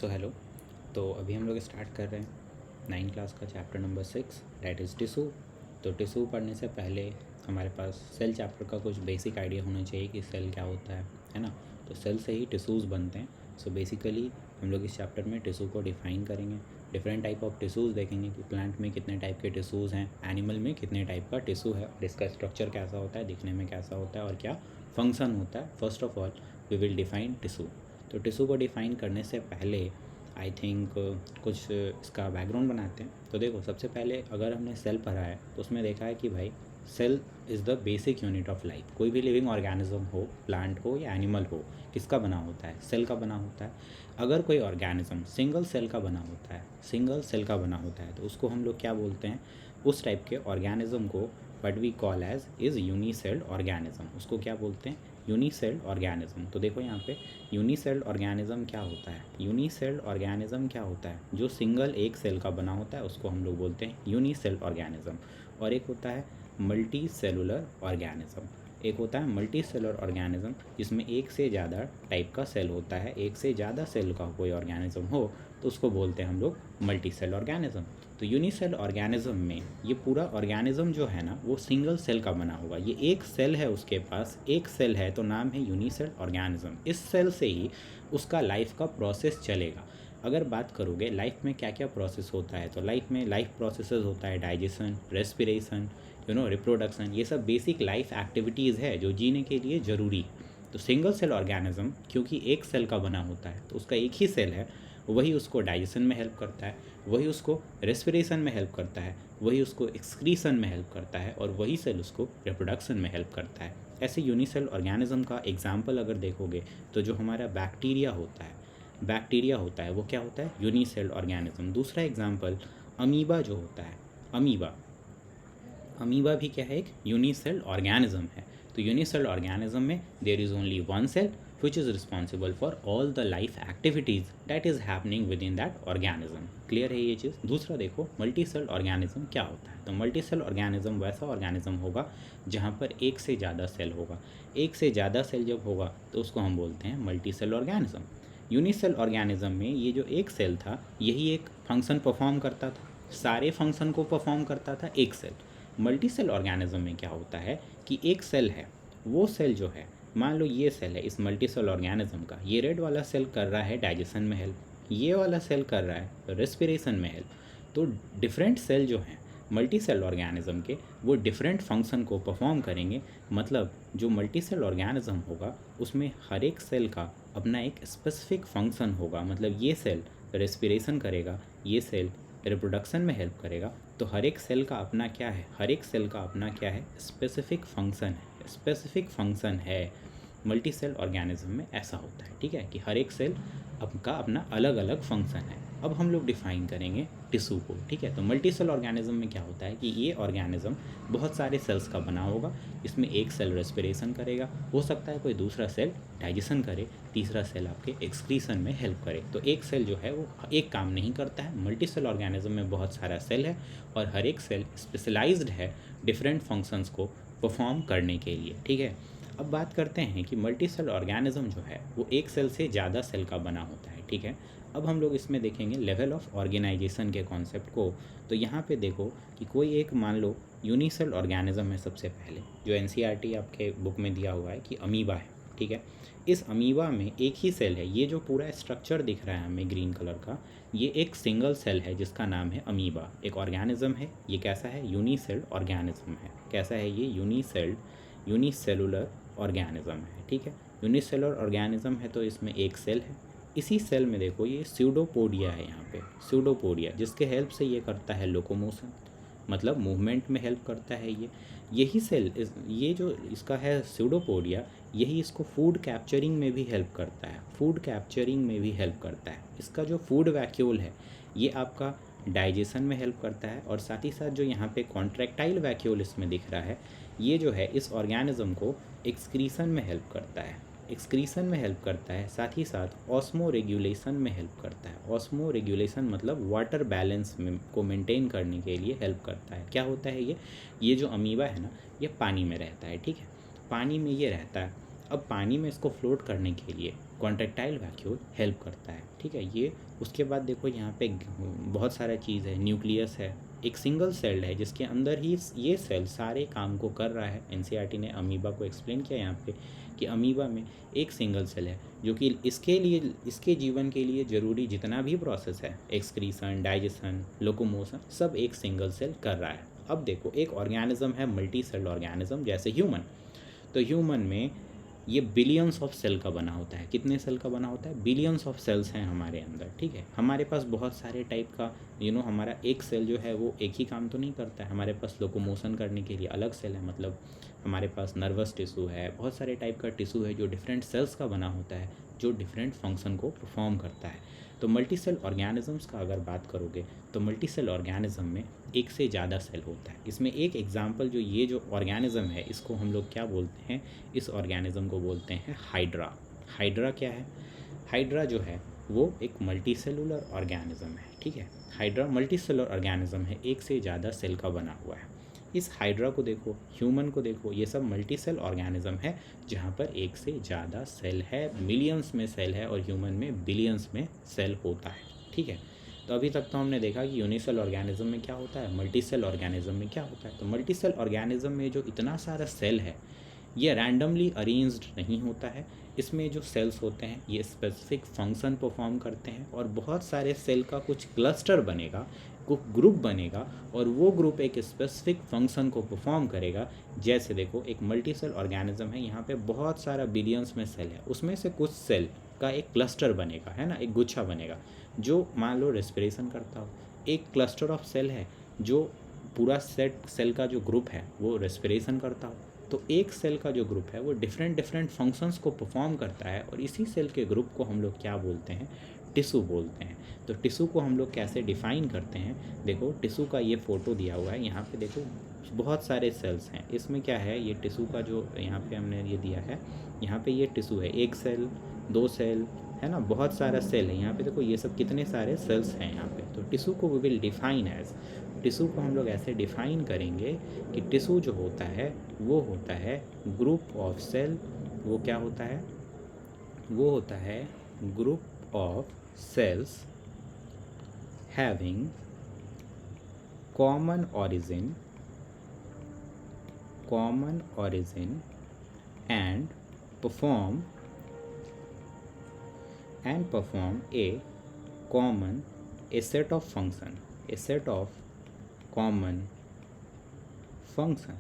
Hello. तो अभी हम लोग स्टार्ट कर रहे हैं 9 क्लास का chapter number 6 that is tissue. तो टिशू पढ़ने से पहले हमारे पास सेल चैप्टर का कुछ बेसिक आइडिया होना चाहिए कि सेल क्या होता है ना। तो सेल से ही टिश्यूज़ बनते हैं। सो बेसिकली हम लोग इस चैप्टर में टिशू को डिफ़ाइन करेंगे, डिफरेंट टाइप ऑफ टिश्यूज़ देखेंगे कि प्लांट में कितने टाइप के टिश्यूज़ हैं, एनिमल में कितने टाइप का टिश्यू है और इसका स्ट्रक्चर कैसा होता है, दिखने में कैसा होता है और क्या फंक्शन होता है। First of all we will define tissue. तो टिशू को डिफ़ाइन करने से पहले आई थिंक कुछ इसका बैकग्राउंड बनाते हैं। तो देखो, सबसे पहले अगर हमने सेल पढ़ा है तो उसमें देखा है कि भाई cell is the basic unit of life. कोई भी लिविंग ऑर्गेनिज्म हो, प्लांट हो या एनिमल हो, किसका बना होता है? सेल का बना होता है। अगर कोई ऑर्गेनिज्म सिंगल सेल का बना होता है, सिंगल सेल का बना होता है तो उसको हम लोग क्या बोलते हैं? उस टाइप के ऑर्गेनिज्म को what we call as is unicelled organism. उसको क्या बोलते हैं? Unicelled organism. तो देखो यहाँ पे यूनिसेल्ड ऑर्गेनिज्म क्या होता है? यूनिसेल्ड ऑर्गेनिज्म क्या होता है? जो सिंगल एक सेल का बना होता है उसको हम लोग बोलते हैं यूनिसेल्ड ऑर्गेनिज्म। और एक होता है मल्टी सेलुलर ऑर्गेनिज्म। एक होता है मल्टी सेलुलर ऑर्गेनिज्म जिसमें एक से ज़्यादा टाइप का सेल होता है। एक से ज़्यादा सेल का कोई ऑर्गेनिज्म हो तो उसको बोलते हैं हम लोग मल्टी सेल ऑर्गेनिज्म। तो यूनिसेल ऑर्गेनिज्म में ये पूरा ऑर्गेनिज्म जो है ना वो सिंगल सेल का बना होगा। ये एक सेल है, उसके पास एक सेल है तो नाम है यूनिसेल ऑर्गेनिज्म। इस सेल से ही उसका लाइफ का प्रोसेस चलेगा। अगर बात करोगे लाइफ में क्या क्या प्रोसेस होता है, तो लाइफ में लाइफ प्रोसेसेस होता है डाइजेशन, रेस्पिरेशन, रिप्रोडक्शन। ये सब बेसिक लाइफ एक्टिविटीज़ है जो जीने के लिए ज़रूरी है। तो सिंगल सेल ऑर्गेनिज्म क्योंकि एक सेल का बना होता है तो उसका एक ही सेल है, वही उसको डाइजेशन में हेल्प करता है, वही उसको रेस्पिरेशन में हेल्प करता है, वही उसको एक्सक्रीशन में हेल्प करता है और वही सेल उसको रिप्रोडक्शन में हेल्प करता है। ऐसे यूनिसेल ऑर्गेनिज्म का एग्जाम्पल अगर देखोगे तो जो हमारा बैक्टीरिया होता है वो क्या होता है? Unicell organism. दूसरा एग्जाम्पल अमीबा जो होता है, अमीबा भी क्या है? एक यूनिसेल ऑर्गेनिज्म है। तो यूनिसेल ऑर्गेनिज्म में there is only one cell which is responsible for all the life activities that is happening within that organism। Clear है ये चीज़? दूसरा देखो मल्टी सेल ऑर्गेनिज्म क्या होता है। तो मल्टी सेल ऑर्गेनिज्म वैसा ऑर्गेनिज्म होगा जहाँ पर एक से ज़्यादा सेल होगा। एक से ज़्यादा सेल जब होगा तो उसको हम बोलते हैं multi cell organism. Unicell organism में ये जो एक सेल था यही एक फंक्शन परफॉर्म करता था, सारे फंक्शन को परफॉर्म करता था एक सेल। मल्टी सेल ऑर्गेनिज्म में क्या होता है कि एक सेल है, वो सेल जो है, मान लो ये सेल है इस मल्टी सेल ऑर्गेनिज्म का, ये रेड वाला सेल कर रहा है डाइजेशन में हेल्प, ये वाला सेल कर रहा है रेस्पिरेशन में हेल्प। तो डिफरेंट सेल जो हैं मल्टी सेल ऑर्गेनिज्म के वो डिफरेंट फंक्शन को परफॉर्म करेंगे। मतलब जो मल्टी सेल ऑर्गेनिज्म होगा उसमें हर एक सेल का अपना एक स्पेसिफिक फंक्शन होगा। मतलब ये सेल रेस्पिरेशन करेगा, ये सेल रिप्रोडक्शन में हेल्प करेगा। तो हर एक सेल का अपना क्या है? हर एक सेल का अपना क्या है? स्पेसिफिक फंक्शन है। स्पेसिफिक फंक्शन है मल्टी सेल ऑर्गेनिज्म में ऐसा होता है, ठीक है, कि हर एक सेल का अपना अलग अलग फंक्शन है। अब हम लोग डिफाइन करेंगे टिश्यू को, ठीक है। तो मल्टी सेल ऑर्गेनिज्म में क्या होता है कि ये ऑर्गेनिज्म बहुत सारे सेल्स का बना होगा। इसमें एक सेल रेस्पिरेशन करेगा, हो सकता है कोई दूसरा सेल डाइजेशन करे, तीसरा सेल आपके एक्सक्रीशन में हेल्प करे। तो एक सेल जो है वो एक काम नहीं करता है। मल्टी सेल ऑर्गेनिज्म में बहुत सारा सेल है और हर एक सेल स्पेशलाइज्ड है डिफरेंट फंक्शंस को परफॉर्म करने के लिए, ठीक है। अब बात करते हैं कि मल्टी सेल ऑर्गेनिज्म जो है वो एक सेल से ज़्यादा सेल का बना होता है, ठीक है। अब हम लोग इसमें देखेंगे लेवल ऑफ ऑर्गेनाइजेशन के कॉन्सेप्ट को। तो यहाँ पे देखो कि कोई एक मान लो यूनिसेल ऑर्गेनिज्म है। सबसे पहले जो एनसीईआरटी आपके बुक में दिया हुआ है कि अमीबा है, ठीक है। इस अमीबा में एक ही सेल है। ये जो पूरा स्ट्रक्चर दिख रहा है हमें ग्रीन कलर का, ये एक सिंगल सेल है जिसका नाम है अमीबा। एक ऑर्गेनिज्म है, ये कैसा है? यूनिसेल्ड ऑर्गेनिज्म है। कैसा है ये? यूनिसेलुलर ऑर्गेनिज्म है, ठीक है। यूनिसेलुलर ऑर्गेनिज्म है तो इसमें एक सेल है। इसी सेल में देखो ये स्यूडोपोडिया है, यहाँ पे स्यूडोपोडिया, जिसके हेल्प से ये करता है लोकोमोशन, मतलब मूवमेंट में हेल्प करता है ये। यही सेल ये जो इसका है स्यूडोपोडिया, यही इसको फूड कैप्चरिंग में भी हेल्प करता है। फूड कैप्चरिंग में भी हेल्प करता है। इसका जो फूड वैक्यूल है ये आपका डाइजेशन में हेल्प करता है और साथ ही साथ जो यहाँ पे कॉन्ट्रैक्टाइल वैक्यूल इसमें दिख रहा है, ये जो है इस ऑर्गेनिज्म को एक्सक्रीशन में हेल्प करता है। एक्सक्रीशन में हेल्प करता है, साथ ही साथ ऑस्मो रेगुलेशन में हेल्प करता है। ऑस्मो रेगुलेशन मतलब वाटर बैलेंस को मेंटेन करने के लिए हेल्प करता है। क्या होता है ये जो अमीबा है ना, ये पानी में रहता है, ठीक है। पानी में ये रहता है। अब पानी में इसको फ्लोट करने के लिए कॉन्ट्रैक्टाइल वैक्यूल हेल्प करता है, ठीक है। ये उसके बाद देखो यहाँ पे बहुत सारा चीज़ है, न्यूक्लियस है, एक सिंगल सेल है जिसके अंदर ही ये सेल सारे काम को कर रहा है। एनसीईआरटी ने अमीबा को एक्सप्लेन किया यहाँ पे कि अमीबा में एक सिंगल सेल है जो कि इसके जीवन के लिए ज़रूरी जितना भी प्रोसेस है, एक्सक्रीशन, डाइजेशन, लोकोमोशन, सब एक सिंगल सेल कर रहा है। अब देखो एक ऑर्गेनिज्म है मल्टी सेल ऑर्गेनिज्म जैसे ह्यूमन, तो ह्यूमन में ये बिलियंस ऑफ सेल का बना होता है। कितने सेल का बना होता है? बिलियंस ऑफ सेल्स हैं हमारे अंदर, ठीक है। हमारे पास बहुत सारे टाइप का हमारा एक सेल जो है वो एक ही काम तो नहीं करता है, हमारे पास लोकोमोशन करने के लिए अलग सेल है, मतलब हमारे पास नर्वस टिश्यू है, बहुत सारे टाइप का टिश्यू है जो डिफरेंट सेल्स का बना होता है, जो डिफरेंट फंक्शन को परफॉर्म करता है। तो मल्टी सेल ऑर्गेनिजम्स का अगर बात करोगे तो मल्टी सेल ऑर्गेनिज्म में एक से ज़्यादा सेल होता है। इसमें एक एग्जांपल जो ये जो ऑर्गेनिज्म है इसको हम लोग क्या बोलते हैं, इस ऑर्गेनिज्म को बोलते हैं हाइड्रा। हाइड्रा क्या है? हाइड्रा जो है वो एक मल्टी सेलुलर ऑर्गेनिज्म है, ठीक है। हाइड्रा मल्टी सेलुलर ऑर्गेनिज्म है, एक से ज़्यादा सेल का बना हुआ है। इस हाइड्रा को देखो, ह्यूमन को देखो, ये सब मल्टी सेल ऑर्गेनिज्म है जहाँ पर एक से ज़्यादा सेल है, मिलियंस में सेल है, और ह्यूमन में बिलियंस में सेल होता है, ठीक है। तो अभी तक तो हमने देखा कि यूनिसेल ऑर्गेनिज्म में क्या होता है, मल्टी सेल ऑर्गेनिज्म में क्या होता है। तो मल्टी सेल ऑर्गेनिज्म में जो इतना सारा सेल है ये रैंडमली अरेंज्ड नहीं होता है। इसमें जो सेल्स होते हैं ये स्पेसिफिक फंक्शन परफॉर्म करते हैं, और बहुत सारे सेल का कुछ क्लस्टर बनेगा, कुछ ग्रुप बनेगा, और वो ग्रुप एक स्पेसिफिक फंक्शन को परफॉर्म करेगा। जैसे देखो एक मल्टी सेल ऑर्गेनिज्म है, यहाँ पे बहुत सारा बिलियंस में सेल है, उसमें से कुछ सेल का एक क्लस्टर बनेगा, है ना, एक गुच्छा बनेगा जो मान लो रेस्पिरेशन करता हो। एक क्लस्टर ऑफ सेल है जो पूरा सेट सेल का जो ग्रुप है वो रेस्पिरेशन करता हो। तो एक सेल का जो ग्रुप है वो डिफरेंट डिफरेंट फंक्शंस को परफॉर्म करता है, और इसी सेल के ग्रुप को हम लोग क्या बोलते हैं, टिश्यू बोलते हैं। तो टिश्यू को हम लोग कैसे डिफ़ाइन करते हैं, देखो टिश्यू का ये फ़ोटो दिया हुआ है, यहाँ पे देखो बहुत सारे सेल्स हैं। इसमें क्या है, ये टिश्यू का जो यहाँ पे हमने ये दिया है, यहाँ पे ये टिश्यू है, एक सेल, दो सेल, है ना, बहुत सारा सेल है। यहाँ पे देखो ये सब कितने सारे सेल्स हैं यहाँ पे। तो टिश्यू को we will define as, tissue को हम लोग ऐसे डिफाइन करेंगे कि टिश्यू जो होता है वो होता है ग्रुप ऑफ सेल। वो क्या होता है? वो होता है group of sales having common origin and perform a set of common function,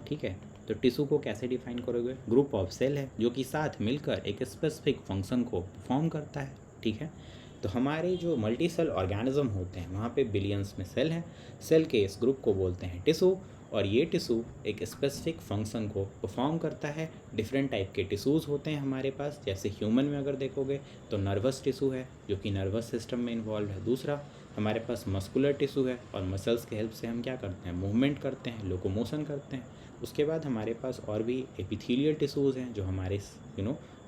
ठीक है। तो टिश्यू को कैसे डिफाइन करोगे? ग्रुप ऑफ सेल है जो कि साथ मिलकर एक स्पेसिफिक फंक्शन को परफॉर्म करता है, ठीक है। तो हमारे जो मल्टी सेल ऑर्गेनिज्म होते हैं वहाँ पे बिलियंस में सेल हैं, सेल के इस ग्रुप को बोलते हैं टिश्यू, और ये टिश्यू एक स्पेसिफिक फंक्शन को परफॉर्म करता है। डिफरेंट टाइप के टिश्यूज़ होते हैं हमारे पास, जैसे ह्यूमन में अगर देखोगे तो नर्वस टिश्यू है जो कि नर्वस सिस्टम में इन्वॉल्व है। दूसरा हमारे पास मस्कुलर टिश्यू है, और मसल्स के हेल्प से हम क्या करते हैं, मूवमेंट करते हैं, लोकोमोशन करते हैं। उसके बाद हमारे पास और भी एपिथेलियल टिश्यूज़ हैं जो हमारे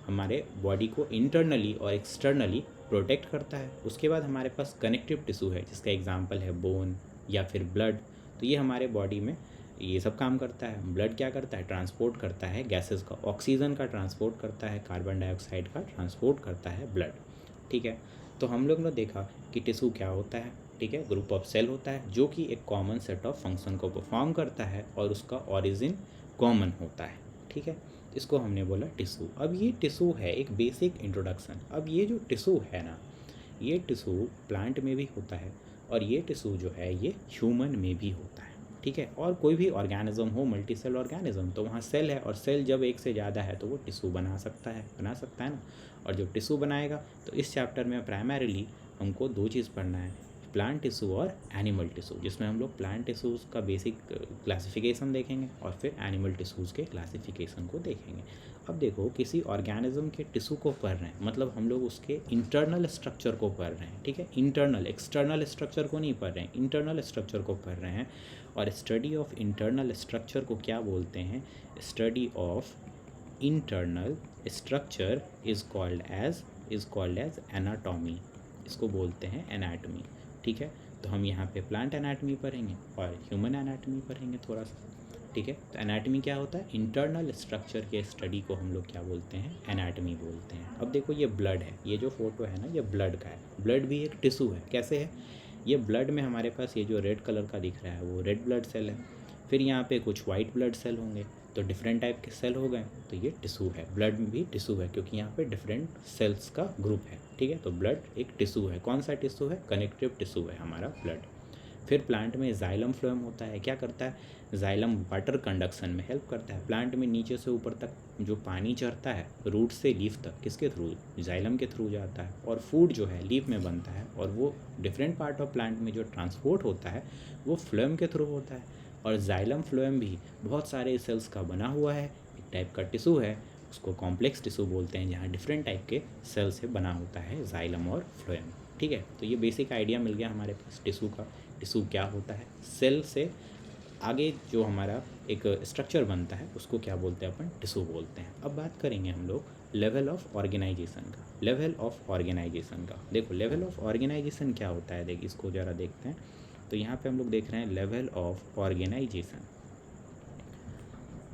हमारे बॉडी को इंटरनली और एक्सटर्नली प्रोटेक्ट करता है। उसके बाद हमारे पास कनेक्टिव टिश्यू है जिसका एग्जांपल है बोन या फिर ब्लड। तो ये हमारे बॉडी में ये सब काम करता है। ब्लड क्या करता है, ट्रांसपोर्ट करता है गैसेस का, ऑक्सीजन का ट्रांसपोर्ट करता है, कार्बन डाइऑक्साइड का ट्रांसपोर्ट करता है ब्लड, ठीक है। तो हम लोग ने देखा कि टिश्यू क्या होता है, ठीक है, ग्रुप ऑफ सेल होता है जो कि एक कॉमन सेट ऑफ फंक्शन को परफॉर्म करता है और उसका ओरिजिन कॉमन होता है, ठीक है। इसको हमने बोला टिश्यू। अब ये टिश्यू है एक बेसिक इंट्रोडक्शन। अब ये जो टिश्यू है ना, ये टिश्यू प्लांट में भी होता है, और ये टिश्यू जो है ये ह्यूमन में भी होता है, ठीक है। और कोई भी ऑर्गेनिज्म हो मल्टी सेल ऑर्गेनिज्म, तो वहाँ सेल है, और सेल जब एक से ज़्यादा है तो वो टिश्यू बना सकता है ना। और जब टिश्यू बनाएगा तो इस चैप्टर में प्राइमरीली हमको दो चीज़ पढ़ना है, प्लांट टिश्यू और एनिमल टिश्यू, जिसमें हम लोग प्लांट टिश्यूज़ का बेसिक क्लासिफिकेशन देखेंगे और फिर एनिमल टिश्यूज़ के क्लासिफिकेशन को देखेंगे। अब देखो किसी ऑर्गेनिज्म के टिश्यू को पढ़ रहे हैं, मतलब हम लोग उसके इंटरनल स्ट्रक्चर को पढ़ रहे हैं, ठीक है। इंटरनल, एक्सटर्नल स्ट्रक्चर को नहीं पढ़ रहे हैं, इंटरनल स्ट्रक्चर को पढ़ रहे हैं। और स्टडी ऑफ इंटरनल स्ट्रक्चर को क्या बोलते हैं? Study of internal structure is called as anatomy. इसको बोलते हैं एनाटॉमी, ठीक है। तो हम यहाँ पे प्लांट एनाटॉमी पढ़ेंगे और ह्यूमन एनाटॉमी पढ़ेंगे थोड़ा सा, ठीक है। तो एनाटमी क्या होता है, इंटरनल स्ट्रक्चर के स्टडी को हम लोग क्या बोलते हैं, एनाटमी बोलते हैं। अब देखो ये ब्लड है, ये जो फोटो है ना ये ब्लड का है। ब्लड भी एक टिश्यू है। कैसे है, ये ब्लड में हमारे पास ये जो रेड कलर का दिख रहा है वो रेड ब्लड सेल है, फिर यहाँ पे कुछ वाइट ब्लड सेल होंगे, तो डिफरेंट टाइप के सेल हो गए, तो ये टिश्यू है। ब्लड में भी टिश्यू है क्योंकि यहाँ पे डिफरेंट सेल्स का ग्रुप है, ठीक है। तो ब्लड एक टिश्यू है। कौन सा टिश्यू है, कनेक्टिव टिश्यू है हमारा ब्लड। फिर प्लांट में जाइलम फ्लोएम होता है। क्या करता है, जाइलम वाटर कंडक्शन में हेल्प करता है। प्लांट में नीचे से ऊपर तक जो पानी चढ़ता है रूट से लीफ तक, किसके थ्रू, जाइलम के थ्रू जाता है। और फूड जो है लीफ में बनता है, और वो डिफरेंट पार्ट ऑफ प्लांट में जो ट्रांसपोर्ट होता है वो फ्लोएम के थ्रू होता है। और जाइलम फ्लोएम भी बहुत सारे सेल्स का बना हुआ है, एक टाइप का टिश्यू है, उसको कॉम्प्लेक्स टिश्यू बोलते हैं, जहाँ डिफरेंट टाइप के सेल से बना होता है जाइलम और फ्लोएम, ठीक है। तो ये बेसिक आइडिया मिल गया हमारे पास टिश्यू का, टिश्यू क्या होता है। सेल से आगे जो हमारा एक स्ट्रक्चर बनता है उसको क्या बोलते हैं, अपन टिश्यू बोलते हैं। अब बात करेंगे हम लोग लेवल ऑफ ऑर्गेनाइजेशन का। लेवल ऑफ ऑर्गेनाइजेशन का देखो, लेवल ऑफ ऑर्गेनाइजेशन क्या होता है, देख इसको ज़रा देखते हैं। तो यहाँ पे हम लोग देख रहे हैं level of organisation.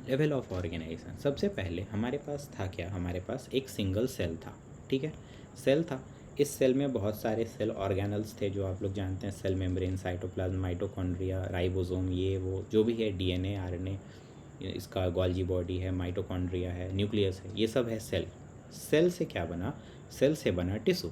Level of organisation, सबसे पहले हमारे पास था क्या, हमारे पास एक सिंगल सेल था, ठीक है, सेल था। इस सेल में बहुत सारे सेल ऑर्गेनल्स थे जो आप लोग जानते हैं, cell membrane, cytoplasm, mitochondria, ribosome, ये वो जो भी है, डीएनए, आरएनए, इसका गोल्जी बॉडी है, माइटोकॉन्ड्रिया है, न्यूक्लियस है, ये सब है सेल। सेल से क्या बना, सेल से बना टिश्यू।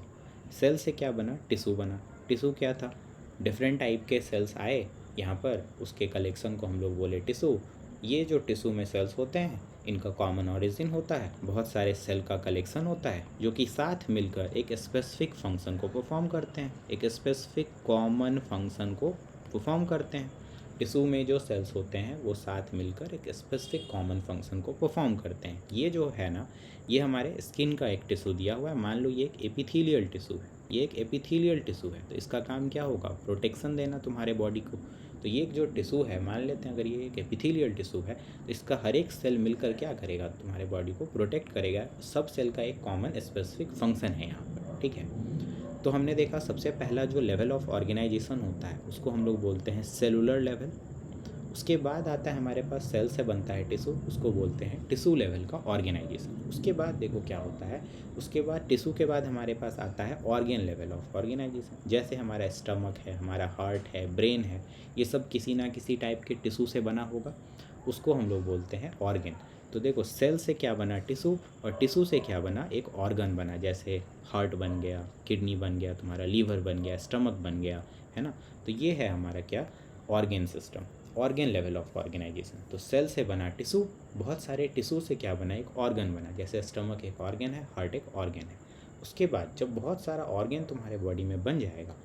सेल से क्या बना, टिश्यू बना। टिश्यू क्या था, डिफरेंट टाइप के सेल्स आए यहाँ पर, उसके कलेक्शन को हम लोग बोले टिश्यू। ये जो टिश्यू में सेल्स होते हैं इनका कॉमन ऑरिजिन होता है, बहुत सारे सेल का कलेक्शन होता है जो कि साथ मिलकर एक स्पेसिफिक फंक्शन को परफॉर्म करते हैं, एक स्पेसिफिक कॉमन फंक्शन को परफॉर्म करते हैं। टिश्यू में जो सेल्स होते हैं वो साथ मिलकर एक स्पेसिफिक कॉमन फंक्शन को परफॉर्म करते हैं। ये जो है ना, ये हमारे स्किन का एक टिश्यू दिया हुआ है, मान लो ये एक एपिथेलियल टिश्यू है, ये एक एपिथेलियल टिश्यू है, तो इसका काम क्या होगा, प्रोटेक्शन देना तुम्हारे बॉडी को। तो ये जो टिश्यू है, मान लेते हैं अगर ये एक एपिथेलियल टिश्यू है, तो इसका हर एक सेल मिलकर क्या करेगा, तुम्हारे बॉडी को प्रोटेक्ट करेगा। सब सेल का एक कॉमन स्पेसिफिक फंक्शन है यहाँ पर, ठीक है। तो हमने देखा सबसे पहला जो लेवल ऑफ ऑर्गेनाइजेशन होता है उसको हम लोग बोलते हैं सेलुलर लेवल। उसके बाद आता है हमारे पास सेल से बनता है टिश्यू, उसको बोलते हैं टिश्यू लेवल का ऑर्गेनाइजेशन। उसके बाद देखो क्या होता है, उसके बाद टिश्यू के बाद हमारे पास आता है ऑर्गन लेवल ऑफ ऑर्गेनाइजेशन। जैसे हमारा स्टमक है, हमारा हार्ट है, ब्रेन है, ये सब किसी ना किसी टाइप के टिश्यू से बना होगा, उसको हम लोग बोलते हैं ऑर्गन। तो देखो सेल से क्या बना, टिश्यू, और टिश्यू से क्या बना, एक ऑर्गन बना। जैसे हार्ट बन गया, किडनी बन गया, तुम्हारा लीवर बन गया, स्टमक बन गया, है ना। तो ये है हमारा क्या, organ system, organ level of organisation. तो सेल से बना टिश्यू, बहुत सारे टिश्यू से क्या बना, एक ऑर्गन बना। जैसे स्टमक एक ऑर्गन है, हार्ट एक ऑर्गन है। उसके बाद जब बहुत सारा ऑर्गन तुम्हारे बॉडी में बन जाएगा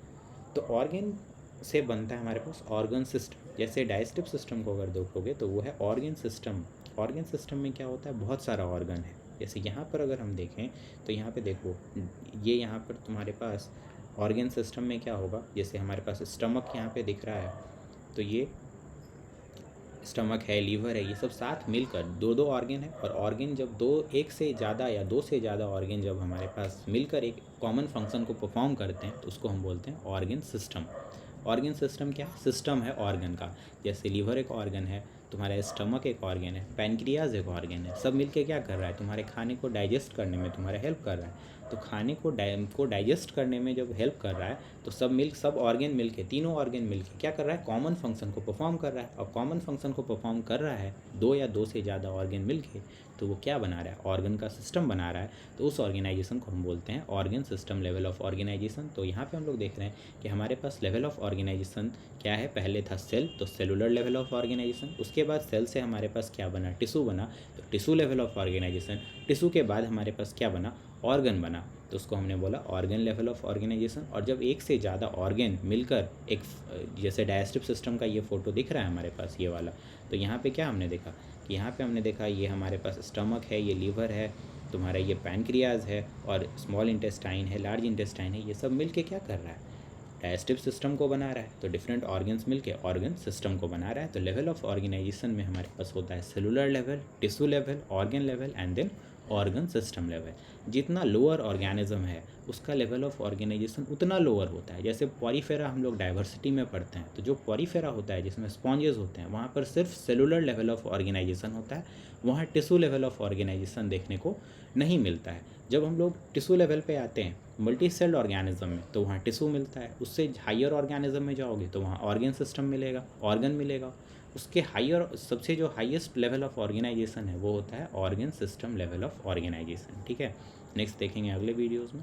तो ऑर्गन से बनता है हमारे पास ऑर्गन सिस्टम। जैसे डाइजेस्टिव सिस्टम को अगर देखोगे तो वो है ऑर्गन सिस्टम। ऑर्गन सिस्टम में क्या होता है, बहुत सारा ऑर्गन है। जैसे यहाँ पर अगर हम देखें तो यहाँ पे देखो, ये यहाँ पर तुम्हारे पास ऑर्गन सिस्टम में क्या होगा, जैसे हमारे पास स्टमक यहाँ पे दिख रहा है, तो ये स्टमक है, लीवर है, ये सब साथ मिलकर दो दो ऑर्गन है। और ऑर्गन जब एक से ज़्यादा या दो से ज़्यादा ऑर्गन जब हमारे पास मिलकर एक कॉमन फंक्शन को परफॉर्म करते हैं तो उसको हम बोलते हैं ऑर्गन सिस्टम। ऑर्गन सिस्टम क्या है, सिस्टम है ऑर्गन का। जैसे लीवर एक ऑर्गन है, तुम्हारा स्टमक एक ऑर्गन है, पैनक्रियाज एक ऑर्गन है, सब मिलके क्या कर रहा है, तुम्हारे खाने को डाइजेस्ट करने में तुम्हारा हेल्प कर रहा है। तो खाने को डाइजेस्ट करने में जब हेल्प कर रहा है तो सब ऑर्गन मिलके, तीनों ऑर्गन मिलके क्या कर रहा है, कॉमन फंक्शन को परफॉर्म कर रहा है। और कॉमन फंक्शन को परफॉर्म कर रहा है दो या दो से ज़्यादा ऑर्गन मिलके, तो वो क्या बना रहा है, ऑर्गन का सिस्टम बना रहा है। तो उस ऑर्गेनाइजेशन को हम बोलते हैं organ system level of organisation. तो यहाँ पे हम लोग देख रहे हैं कि हमारे पास लेवल ऑफ ऑर्गेनाइजेशन क्या है, पहले था सेल, तो सेलुलर लेवल ऑफ ऑर्गेनाइजेशन। उसके बाद सेल से हमारे पास क्या बना, टिश्यू बना, तो tissue level of organisation. Tissue के बाद हमारे पास क्या बना, ऑर्गन बना, तो उसको हमने बोला ऑर्गन लेवल ऑफ ऑर्गेनाइजेशन। और जब एक से ज़्यादा ऑर्गन मिलकर एक, जैसे डाइजेस्टिव सिस्टम का ये फोटो दिख रहा है हमारे पास ये वाला, तो यहाँ पे क्या हमने देखा कि यहाँ पे हमने देखा ये हमारे पास स्टमक है, ये लीवर है, तुम्हारा ये पैनक्रियाज है, और स्मॉल इंटेस्टाइन है, लार्ज इंटेस्टाइन है, ये सब मिलके क्या कर रहा है, डाइजेस्टिव सिस्टम को बना रहा है। तो डिफरेंट ऑर्गन्स मिलके ऑर्गन सिस्टम को बना रहा है। तो लेवल ऑफ ऑर्गेनाइजेशन में हमारे पास होता है cellular level, tissue level, organ level and then organ system level. जितना लोअर ऑर्गेनिज्म है उसका लेवल ऑफ ऑर्गेनाइजेशन उतना लोअर होता है। जैसे पॉरीफेरा हम लोग डाइवर्सिटी में पढ़ते हैं, तो जो पॉरीफेरा होता है जिसमें स्पॉन्जेस होते हैं वहाँ पर सिर्फ सेलुलर लेवल ऑफ ऑर्गेनाइजेशन होता है, वहाँ टिश्यू लेवल ऑफ ऑर्गेनाइजेशन देखने को नहीं मिलता है। जब हम लोग टिश्यू लेवल पे आते हैं मल्टी सेल्ड ऑर्गेनिज्म में, तो वहाँ टिश्यू मिलता है। उससे हाइयर ऑर्गेनिज्म में जाओगे तो वहाँ ऑर्गन सिस्टम मिलेगा, ऑर्गन मिलेगा। उसके हाइयर सबसे जो हाईएस्ट लेवल ऑफ ऑर्गेनाइजेशन है वो होता है organ system level of organisation. ठीक है, नेक्स्ट देखेंगे अगले वीडियोज़ में।